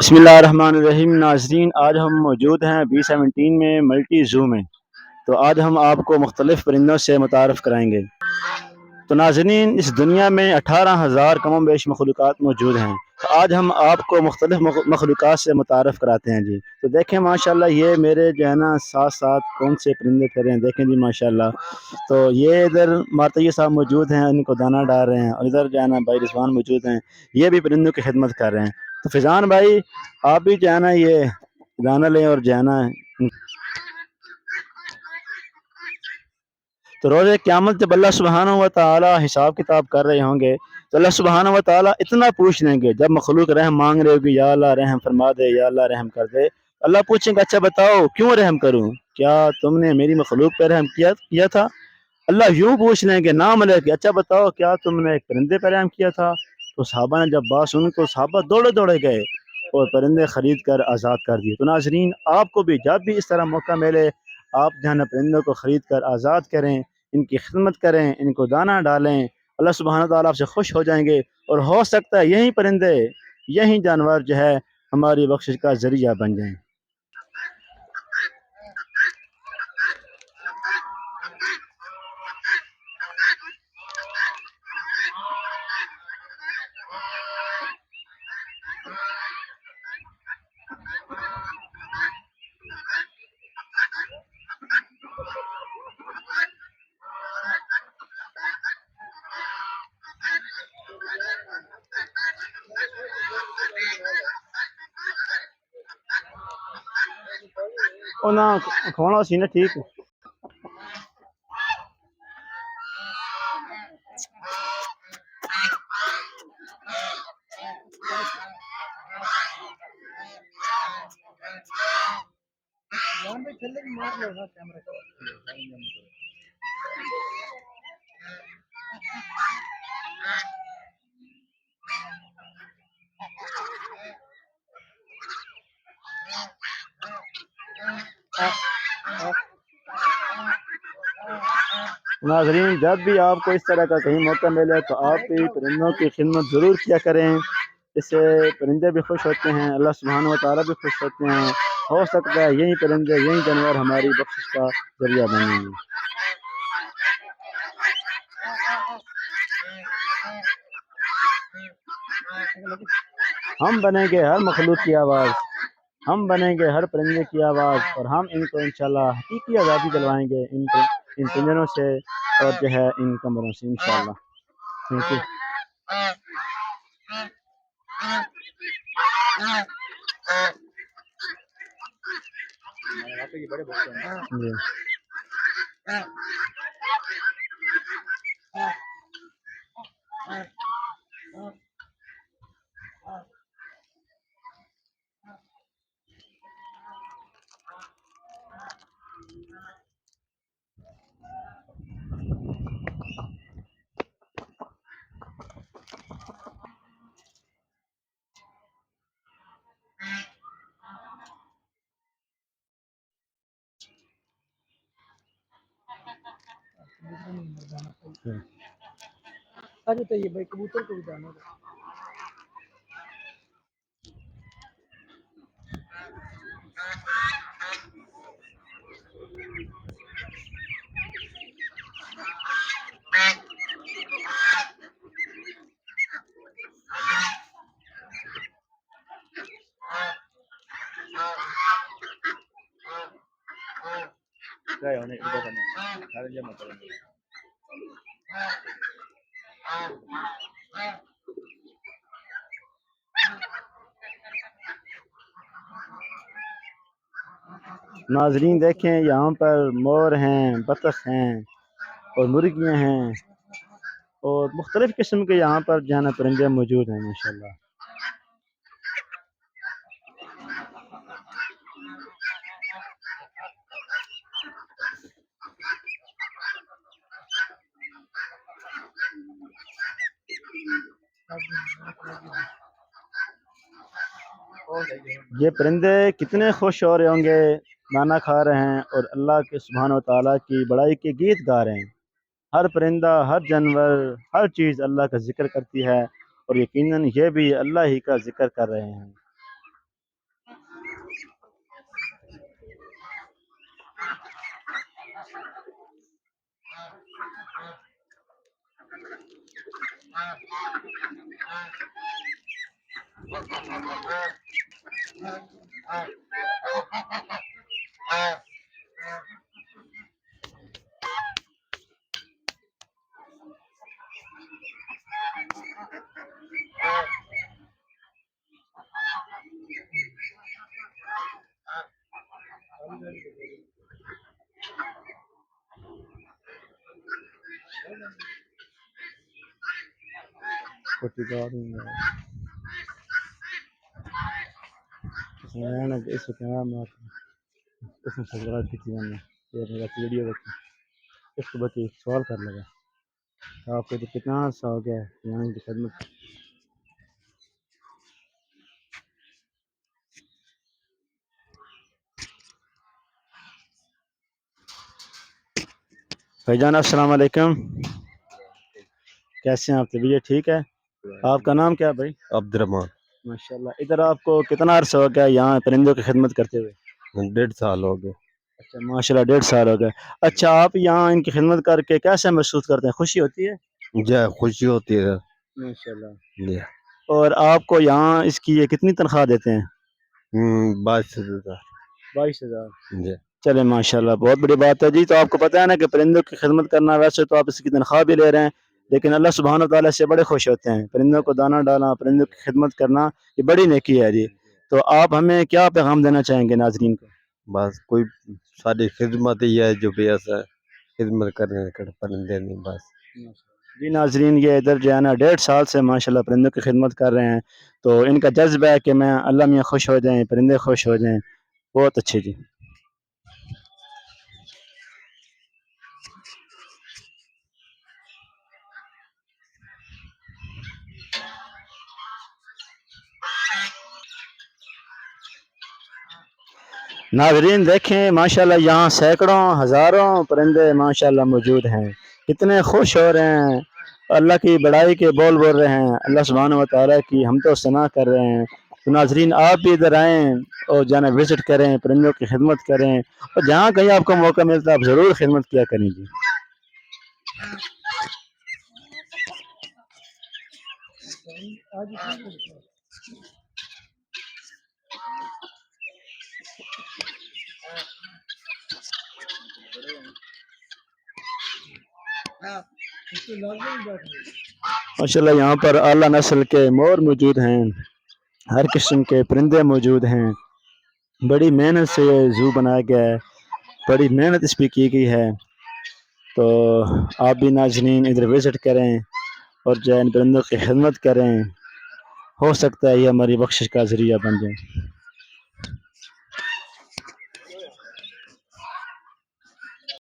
بسم اللہ الرحمن الرحیم۔ ناظرین، آج ہم موجود ہیں B17 میں ملٹی زو میں۔ تو آج ہم آپ کو مختلف پرندوں سے متعارف کرائیں گے۔ تو ناظرین، اس دنیا میں 18,000 کم و بیش مخلوقات موجود ہیں۔ تو آج ہم آپ کو مختلف مخلوقات سے متعارف کراتے ہیں جی۔ تو دیکھیں ماشاءاللہ، یہ میرے جو ہے نا ساتھ ساتھ کون سے پرندے پھر ہیں، دیکھیں جی ماشاءاللہ۔ تو یہ ادھر مارتیہ صاحب موجود ہیں، ان کو دانہ ڈال رہے ہیں، اور ادھر جو ہے نا بھائی رضوان موجود ہیں، یہ بھی پرندوں کی خدمت کر رہے ہیں۔ تو فیضان بھائی، آپ بھی جو ہے نا یہ دانہ لیں اور جو ہے نا، تو روز قیامت جب اللہ سبحانہ و تعالی حساب کتاب کر رہے ہوں گے، تو اللہ سبحانہ و تعالی اتنا پوچھ لیں گے، جب مخلوق رحم مانگ رہے ہوگی، یا اللہ رحم فرما دے، یا اللہ رحم کر دے، اللہ پوچھیں گے اچھا بتاؤ کیوں رحم کروں، کیا تم نے میری مخلوق پہ رحم کیا تھا؟ اللہ یوں پوچھ لیں گے نام لے کے، اچھا بتاؤ کیا تم نے ایک پرندے پہ رحم کیا تھا؟ تو صحابہ نے جب بات سنی تو صحابہ دوڑے دوڑے گئے اور پرندے خرید کر آزاد کر دیے۔ تو ناظرین، آپ کو بھی جب بھی اس طرح موقع ملے، آپ جو ہے نا پرندوں کو خرید کر آزاد کریں، ان کی خدمت کریں، ان کو دانہ ڈالیں، اللہ سبحانہ تعالیٰ آپ سے خوش ہو جائیں گے، اور ہو سکتا ہے یہی پرندے، یہی جانور جو ہے ہماری بخشش کا ذریعہ بن جائیں۔ اور نہ کھونا سی نا ٹھیک ہے۔ ناظرین، جب بھی آپ کو اس طرح کا کہیں موقع ملے تو آپ بھی پرندوں کی خدمت ضرور کیا کریں، اس سے پرندے بھی خوش ہوتے ہیں، اللہ سبحانہ و تعالیٰ بھی خوش ہوتے ہیں۔ ہو سکتا ہے یہی پرندے، یہی جانور ہماری بخشش کا ذریعہ بنیں گے۔ ہم بنیں گے ہر مخلوق کی آواز، ہم بنیں گے ہر پرندے کی آواز، اور ہم ان کو انشاءاللہ حقیقی آزادی دلوائیں گے ان پنجروں سے، اور جو ہے ان کمروں سے انشاءاللہ۔ ٹھیک ہے جی۔ ناظرین دیکھیں، یہاں پر مور ہیں، بطخ ہیں، اور مرغیاں ہیں، اور مختلف قسم کے یہاں پر جو ہے نا پرندے موجود ہیں ماشاءاللہ۔ یہ پرندے کتنے خوش ہو رہے ہوں گے، دانہ کھا رہے ہیں اور اللہ کے سبحانہ و تعالیٰ کی بڑائی کے گیت گا رہے ہیں۔ ہر پرندہ، ہر جانور، ہر چیز اللہ کا ذکر کرتی ہے، اور یقیناً یہ بھی اللہ ہی کا ذکر کر رہے ہیں۔ اس کو بچے سوال کر لگا آپ کو کتنا عرصہ ہو گیا ہے یہاں کی خدمت؟ بھائی جان السلام علیکم، کیسے ہیں آپ؟ طبیعت ٹھیک ہے؟ آپ کا نام کیا ہے بھائی؟ عبد الرحمان۔ ماشاء اللہ، ادھر آپ کو کتنا عرصہ ہو گیا یہاں پرندوں کی خدمت کرتے ہوئے؟ 1.5 سال ہو گئے۔ اچھا ماشاء اللہ، 1.5 سال ہو گئے۔ اچھا آپ یہاں ان کی خدمت کر کے کیسا محسوس کرتے ہیں؟ خوشی ہوتی ہے؟ جی خوشی ہوتی ہے ماشاء اللہ۔ جی۔ اور آپ کو یہاں اس کی یہ کتنی تنخواہ دیتے ہیں؟ 22,000۔ 22,000؟ جی چلے ماشاء اللہ، بہت بڑی بات ہے جی۔ تو آپ کو پتہ ہے نا کہ پرندوں کی خدمت کرنا، ویسے تو آپ اس کی تنخواہ بھی لے رہے ہیں، لیکن اللہ سبحانہ تعالیٰ سے بڑے خوش ہوتے ہیں۔ پرندوں کو دانہ ڈالنا، پرندوں کی خدمت کرنا، یہ بڑی نیکی ہے جی۔ تو آپ ہمیں کیا پیغام دینا چاہیں گے ناظرین کو؟ بس کوئی ساری خدمت ہی ہے جو بھی ایسا خدمت کرنے پرندے نہیں بس۔ جی ناظرین، یہ ادھر جو ہے نا 1.5 سال سے ماشاءاللہ پرندوں کی خدمت کر رہے ہیں، تو ان کا جذبہ ہے کہ میں اللہ میاں خوش ہو جائیں، پرندے خوش ہو جائیں۔ بہت اچھے جی۔ ناظرین دیکھیں ماشاءاللہ یہاں سینکڑوں ہزاروں پرندے ماشاءاللہ موجود ہیں، اتنے خوش ہو رہے ہیں، اللہ کی بڑائی کے بول رہے ہیں، اللہ سبحانہ و تعالیٰ کی ہم تو ثنا کر رہے ہیں۔ تو ناظرین آپ بھی ادھر آئیں اور جانا وزٹ کریں، پرندوں کی خدمت کریں، اور جہاں کہیں آپ کو موقع ملتا ہے آپ ضرور خدمت کیا کریں جی۔ ماشاءاللہ یہاں پر اعلیٰ نسل کے مور موجود ہیں، ہر قسم کے پرندے موجود ہیں، بڑی محنت سے یہ زو بنایا گیا ہے، بڑی محنت اس پہ کی گئی ہے۔ تو آپ بھی ناظرین ادھر وزٹ کریں اور جو ہے ان پرندوں کی خدمت کریں، ہو سکتا ہے یہ ہماری بخشش کا ذریعہ بن جائے۔